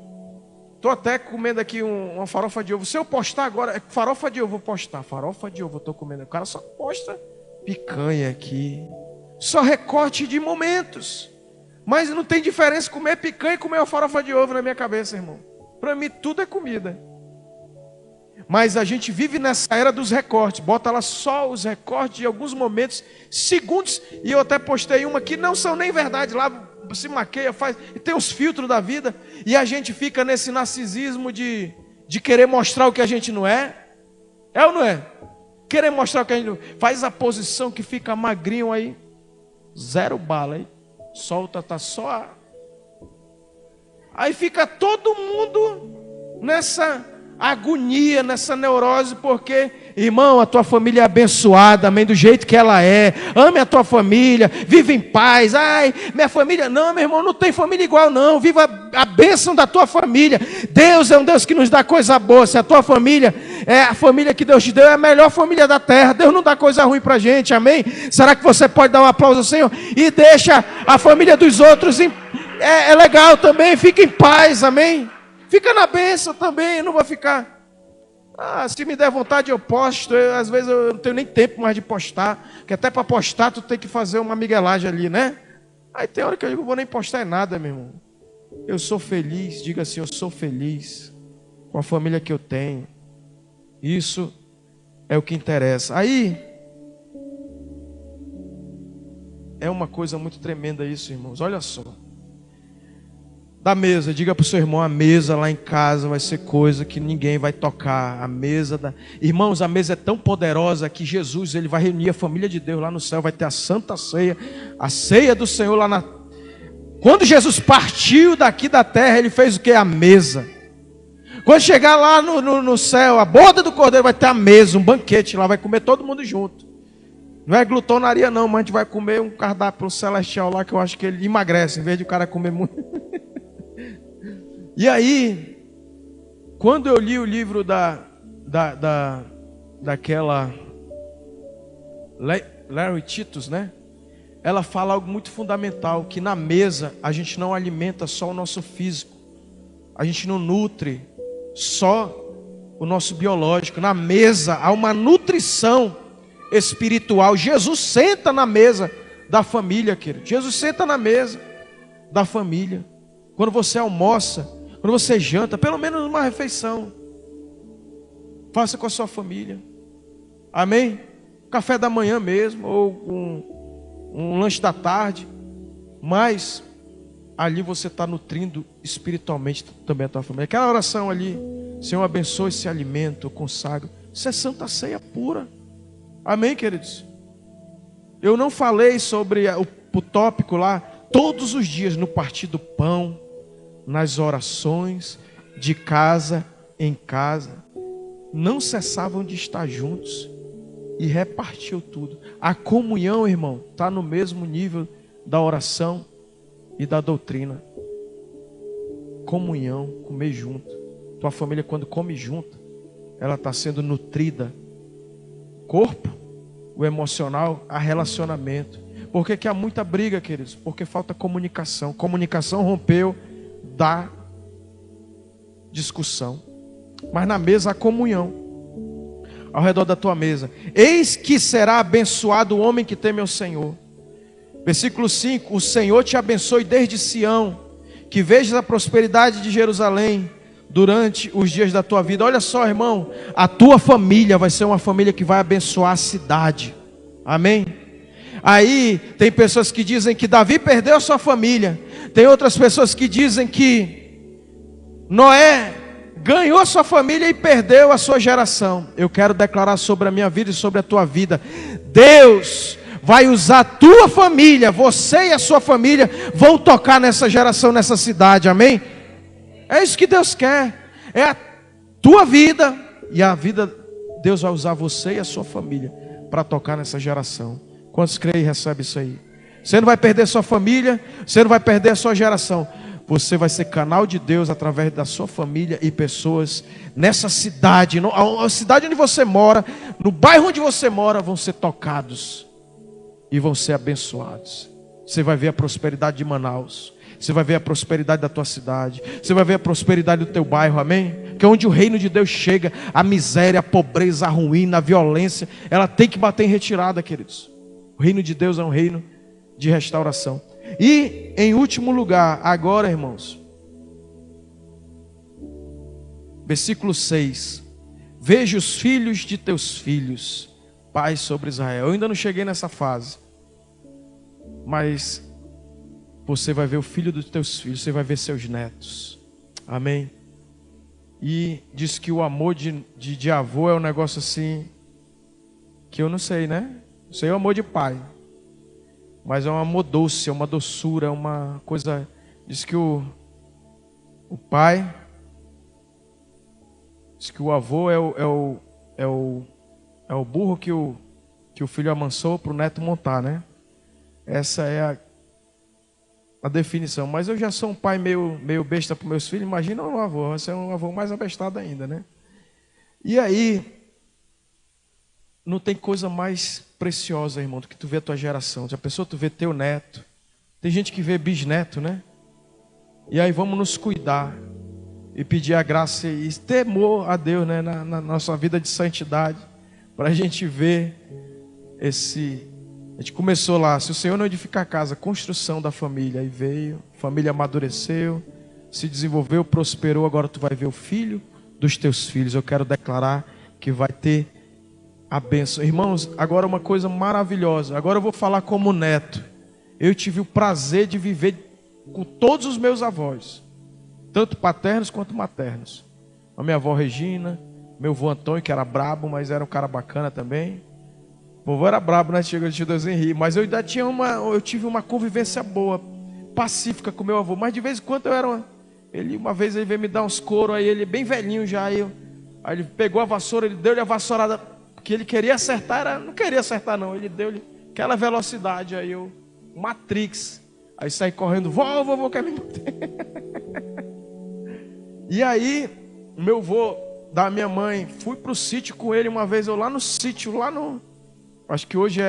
A: tô até comendo aqui uma farofa de ovo. Se eu postar agora, farofa de ovo, vou postar. Farofa de ovo, eu tô comendo. O cara só posta picanha aqui. Só recorte de momentos. Mas não tem diferença comer picanha e comer uma farofa de ovo na minha cabeça, irmão. Para mim tudo é comida. Mas a gente vive nessa era dos recortes. Bota lá só os recortes de alguns momentos, segundos. E eu até postei uma que não são nem verdade. Lá se maqueia, faz. E tem os filtros da vida. E a gente fica nesse narcisismo de querer mostrar o que a gente não é. É ou não é? Querer mostrar o que a gente não é. Faz a posição que fica magrinho aí. 0 bala aí. Solta, tá só. Aí fica todo mundo nessa agonia, nessa neurose, porque, irmão, a tua família é abençoada, amém, do jeito que ela é. Ame a tua família, vive em paz. Ai, minha família, não, meu irmão, não tem família igual não. Viva a bênção da tua família. Deus é um Deus que nos dá coisa boa. Se a tua família É a família que Deus te deu, é a melhor família da terra. Deus não dá coisa ruim para a gente, amém? Será que você pode dar um aplauso ao Senhor? E deixa a família dos outros, é legal também, fica em paz, amém? Fica na bênção também, não vou ficar... se me der vontade eu posto, às vezes eu não tenho nem tempo mais de postar, porque até para postar tu tem que fazer uma miguelagem ali, né? Aí tem hora que eu digo, vou nem postar nada, meu irmão. Eu sou feliz, diga assim, eu sou feliz com a família que eu tenho. Isso é o que interessa. Aí, é uma coisa muito tremenda isso, irmãos. Olha só. Da mesa, diga para o seu irmão, a mesa lá em casa vai ser coisa que ninguém vai tocar. A mesa da... Irmãos, a mesa é tão poderosa que Jesus, ele vai reunir a família de Deus lá no céu, vai ter a Santa Ceia, a ceia do Senhor lá na... Quando Jesus partiu daqui da terra, ele fez o que? A mesa. Quando chegar lá no céu, a boda do Cordeiro vai ter a mesa, um banquete lá, vai comer todo mundo junto. Não é glutonaria não, mas a gente vai comer um cardápio celestial lá que eu acho que ele emagrece, em vez de o cara comer muito. E aí, quando eu li o livro daquela Larry Titus, né? Ela fala algo muito fundamental, que na mesa a gente não alimenta só o nosso físico, a gente não nutre só o nosso biológico. Na mesa há uma nutrição espiritual. Jesus senta na mesa da família, querido. Jesus senta na mesa da família. Quando você almoça, quando você janta, pelo menos uma refeição, faça com a sua família. Amém? Café da manhã mesmo, ou um lanche da tarde. Mas ali você está nutrindo espiritualmente também a tua família. Aquela oração ali, Senhor, abençoe esse alimento, eu consagro. Isso é Santa Ceia pura. Amém, queridos? Eu não falei sobre o tópico lá, todos os dias no partir do pão, nas orações, de casa em casa, não cessavam de estar juntos e repartiu tudo. A comunhão, irmão, está no mesmo nível da oração e da doutrina. Comunhão, comer junto. Tua família, quando come junto, ela está sendo nutrida. Corpo, o emocional, a relacionamento. Por que há muita briga, queridos? Porque falta comunicação. Comunicação rompeu da discussão. Mas na mesa há comunhão. Ao redor da tua mesa. Eis que será abençoado o homem que teme ao Senhor. Versículo 5. O Senhor te abençoe desde Sião, que vejas a prosperidade de Jerusalém durante os dias da tua vida. Olha só, irmão, a tua família vai ser uma família que vai abençoar a cidade. Amém? Aí tem pessoas que dizem que Davi perdeu a sua família. Tem outras pessoas que dizem que Noé ganhou a sua família e perdeu a sua geração. Eu quero declarar sobre a minha vida e sobre a tua vida: Deus vai usar a tua família, você e a sua família vão tocar nessa geração, nessa cidade, amém? É isso que Deus quer, é a tua vida e a vida. Deus vai usar você e a sua família para tocar nessa geração. Quantos creem e recebem isso aí? Você não vai perder sua família, você não vai perder a sua geração. Você vai ser canal de Deus através da sua família e pessoas nessa cidade, a cidade onde você mora, no bairro onde você mora, vão ser tocados e vão ser abençoados. Você vai ver a prosperidade de Manaus, você vai ver a prosperidade da tua cidade, você vai ver a prosperidade do teu bairro, amém? Que é onde o reino de Deus chega, a miséria, a pobreza, a ruína, a violência, ela tem que bater em retirada, queridos. O reino de Deus é um reino de restauração. E em último lugar, agora, irmãos, versículo 6: veja os filhos de teus filhos, paz sobre Israel. Eu ainda não cheguei nessa fase, mas você vai ver o filho dos teus filhos, você vai ver seus netos, amém? E diz que o amor de avô é um negócio assim, que eu não sei, né? Eu sei o amor de pai, mas é um amor doce, é uma doçura, é uma coisa. Diz que o pai, diz que o avô é o burro que o filho amansou para o neto montar, né? Essa é a definição. Mas eu já sou um pai meio besta para os meus filhos. Imagina um avô, você é um avô mais abestado ainda, né? E aí, não tem coisa mais preciosa, irmão, do que tu ver a tua geração. Já pensou tu ver teu neto? Tem gente que vê bisneto, né? E aí vamos nos cuidar e pedir a graça e temor a Deus, né? Na nossa vida de santidade, para a gente ver esse... A gente começou lá, se o Senhor não edificar a casa, construção da família, aí veio, a família amadureceu, se desenvolveu, prosperou, agora tu vai ver o filho dos teus filhos. Eu quero declarar que vai ter a bênção. Irmãos, agora uma coisa maravilhosa, agora eu vou falar como neto. Eu tive o prazer de viver com todos os meus avós, tanto paternos quanto maternos. A minha avó Regina, meu avô Antônio, que era brabo, mas era um cara bacana também. O vovô era brabo, né? Chegou de Deus em rir. Mas eu ainda eu tive uma convivência boa, pacífica com meu avô. Mas de vez em quando eu era uma vez ele veio me dar uns coros, aí ele bem velhinho já. Aí ele pegou a vassoura, ele deu-lhe a vassourada, porque ele queria acertar, não queria acertar não. Ele deu-lhe aquela velocidade, aí eu, Matrix. Aí saí correndo, vovô quer me bater. E aí, meu avô da minha mãe, fui pro sítio com ele uma vez, eu lá no sítio, acho que hoje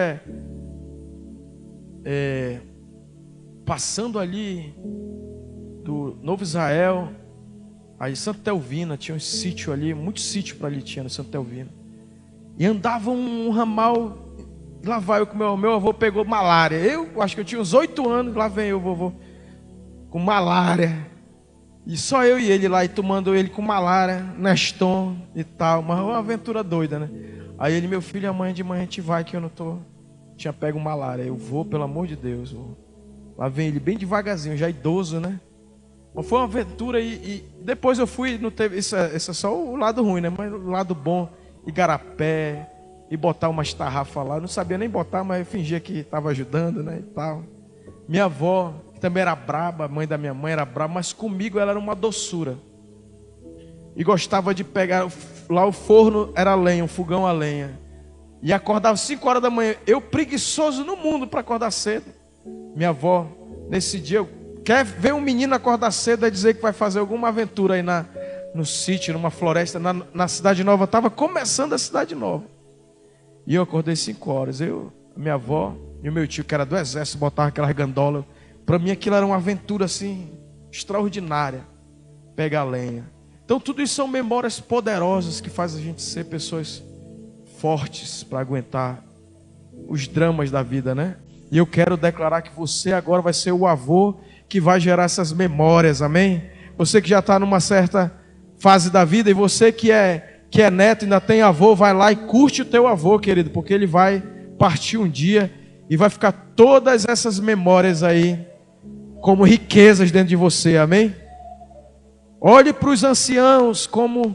A: passando ali do Novo Israel, aí Santa Telvina, tinha um sítio ali, muito sítio para ali tinha no Santa Telvina. E andava um ramal, lá vai eu com meu avô pegou malária. Eu acho que eu tinha uns 8 anos, lá vem eu, vovô, com malária. E só eu e ele lá, e tomando ele com malária, Neston e tal, mas uma aventura doida, né? Aí ele, meu filho, amanhã de manhã a gente vai, que eu não tô... Tinha pego malária. Eu vou, pelo amor de Deus. Lá vem ele bem devagarzinho, já idoso, né? Mas foi uma aventura e depois eu fui, não teve... Isso é só o lado ruim, né? Mas o lado bom, igarapé, e botar umas tarrafas lá. Eu não sabia nem botar, mas eu fingia que estava ajudando, né? E tal. Minha avó, que também era braba, a mãe da minha mãe era braba, mas comigo ela era uma doçura. E gostava de pegar, lá o forno era lenha, um fogão a lenha. E acordava 5 horas da manhã. Eu preguiçoso no mundo para acordar cedo. Minha avó, nesse dia, quer ver um menino acordar cedo e dizer que vai fazer alguma aventura aí no sítio, numa floresta, na Cidade Nova. Estava começando a Cidade Nova. E eu acordei 5 horas. Eu, minha avó e o meu tio, que era do exército, botava aquelas gandolas. Para mim aquilo era uma aventura assim, extraordinária. Pegar lenha. Então tudo isso são memórias poderosas que fazem a gente ser pessoas fortes para aguentar os dramas da vida, né? E eu quero declarar que você agora vai ser o avô que vai gerar essas memórias, amém? Você que já está numa certa fase da vida e você que é neto, ainda tem avô, vai lá e curte o teu avô, querido, porque ele vai partir um dia e vai ficar todas essas memórias aí como riquezas dentro de você, amém? Olhe para os anciãos como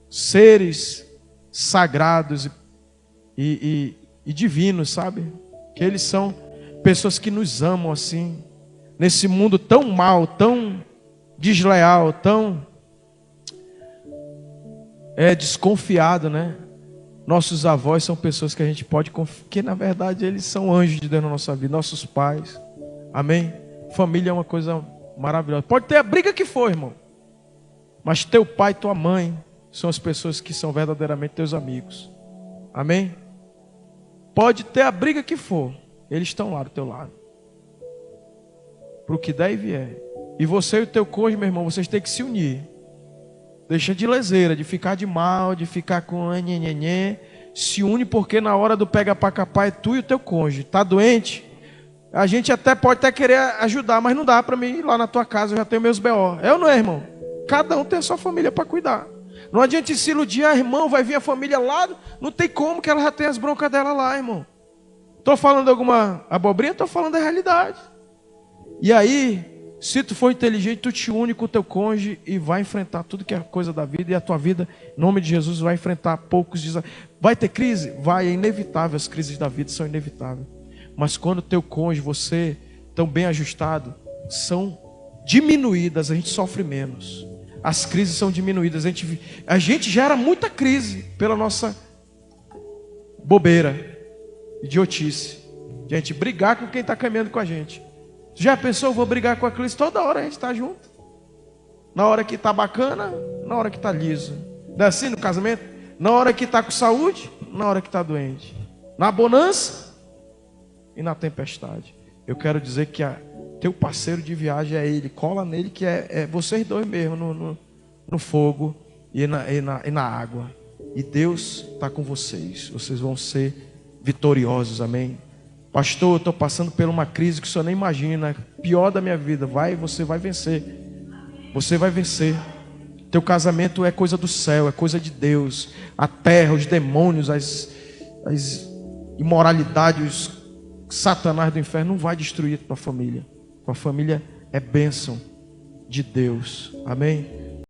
A: seres sagrados e divinos, sabe? Que eles são pessoas que nos amam assim, nesse mundo tão mal, tão desleal, tão desconfiado, né? Nossos avós são pessoas que a gente pode confiar, que na verdade eles são anjos de Deus na nossa vida, nossos pais, amém? Família é uma coisa maravilhosa. Pode ter a briga que for, irmão, mas teu pai e tua mãe são as pessoas que são verdadeiramente teus amigos. Amém? Pode ter a briga que for, eles estão lá do teu lado. Para o que der e vier. E você e o teu cônjuge, meu irmão, vocês têm que se unir. Deixa de leseira, de ficar de mal, de ficar com nhenhenhen. Se une, porque na hora do pega pra capar é tu e o teu cônjuge. Tá doente? A gente pode até querer ajudar, mas não dá para mim ir lá na tua casa, eu já tenho meus B.O. É ou não é, irmão? Cada um tem a sua família para cuidar. Não adianta se iludir, irmão, vai vir a família lá, não tem como que ela já tem as broncas dela lá, irmão. Estou falando alguma abobrinha? Estou falando da realidade. E aí, se tu for inteligente, tu te une com o teu cônjuge e vai enfrentar tudo que é coisa da vida. E a tua vida, em nome de Jesus, vai enfrentar poucos desafios. Vai ter crise? Vai, é inevitável, as crises da vida são inevitáveis. Mas quando o teu cônjuge, você, tão bem ajustado, são diminuídas, a gente sofre menos. As crises são diminuídas. A gente gera muita crise pela nossa bobeira, idiotice. Gente, brigar com quem está caminhando com a gente. Já pensou, eu vou brigar com a crise? Toda hora a gente está junto. Na hora que está bacana, na hora que está liso. Não é assim no casamento? Na hora que está com saúde, na hora que está doente. Na bonança e na tempestade. Eu quero dizer que teu parceiro de viagem é Ele. Cola nele que é vocês dois mesmo no fogo e na água. E Deus está com vocês. Vocês vão ser vitoriosos, amém? Pastor, eu estou passando por uma crise que o senhor nem imagina. Pior da minha vida. Você vai vencer. Você vai vencer. Teu casamento é coisa do céu, é coisa de Deus. A terra, os demônios, as imoralidades, os Satanás do inferno não vai destruir tua família. Tua família é bênção de Deus. Amém?